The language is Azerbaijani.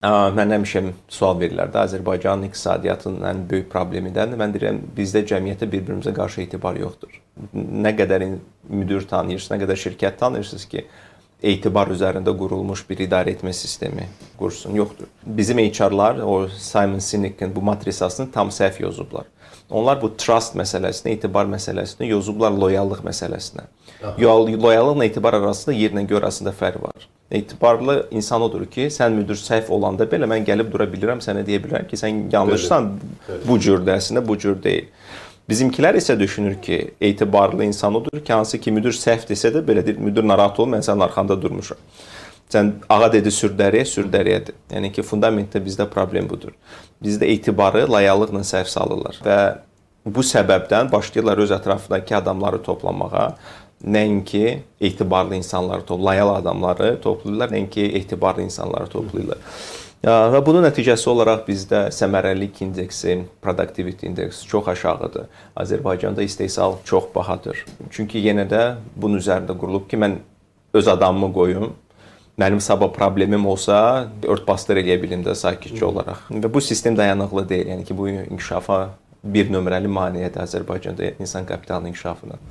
Mən həmişə sual verirlər də, Azərbaycanın iqtisadiyyatının ən böyük problemindən. Mən deyirəm, bizdə cəmiyyətdə bir-birimizə qarşı etibar yoxdur. Nə qədər müdir tanıyırsınız, nə qədər şirkət tanıyırsınız ki, etibar üzərində qurulmuş bir idarə etmə sistemi qursun, yoxdur. Bizim HR-lar o Simon Sinek'in bu matrisasını tam səhv yozublar. Onlar bu trust məsələsini, etibar məsələsini yozublar loyallıq məsələsinə. Loyallıqla etibar arasında yerlə göy arasında fərq var. Etibarlı insan odur ki, sən müdir səhv olanda belə mən gəlib dura bilirəm, sənə deyə bilərəm ki, sən yanlışsan, bu cürdür, əslində bu cür deyil. Bizimkilər isə düşünür ki, etibarlı insan odur ki, hansı ki müdir səhv desə də belə deyir, müdir narahat ol, mən sənin arxanda durmuşam. Sən ağa dedi sürdəriyə, sürdəriyədir. Yəni ki, fundamentdə bizdə problem budur. Bizdə etibarı layallıqla səhv salırlar və bu səbəbdən başlayırlar öz ətrafındakı adamları toplamağa. Nəinki etibarlı insanları layal adamları toplayırlar, nəinki etibarlı insanları toplayırlar. Və bunun nəticəsi olaraq bizdə səmərəlilik indeksi, productivity indeksi çox aşağıdır. Azərbaycanda istehsal çox bahadır. Çünki yenə də bunun üzərində qurulub ki, mən öz adamımı qoyum, mənim sabah problemim olsa ört-basdır eləyə bilim də sakitcə olaraq. Və bu sistem dayanıqlı deyil. Yəni ki, bu inkişafa bir nömrəli maneədir Azərbaycanda insan kapitalının inkişafına.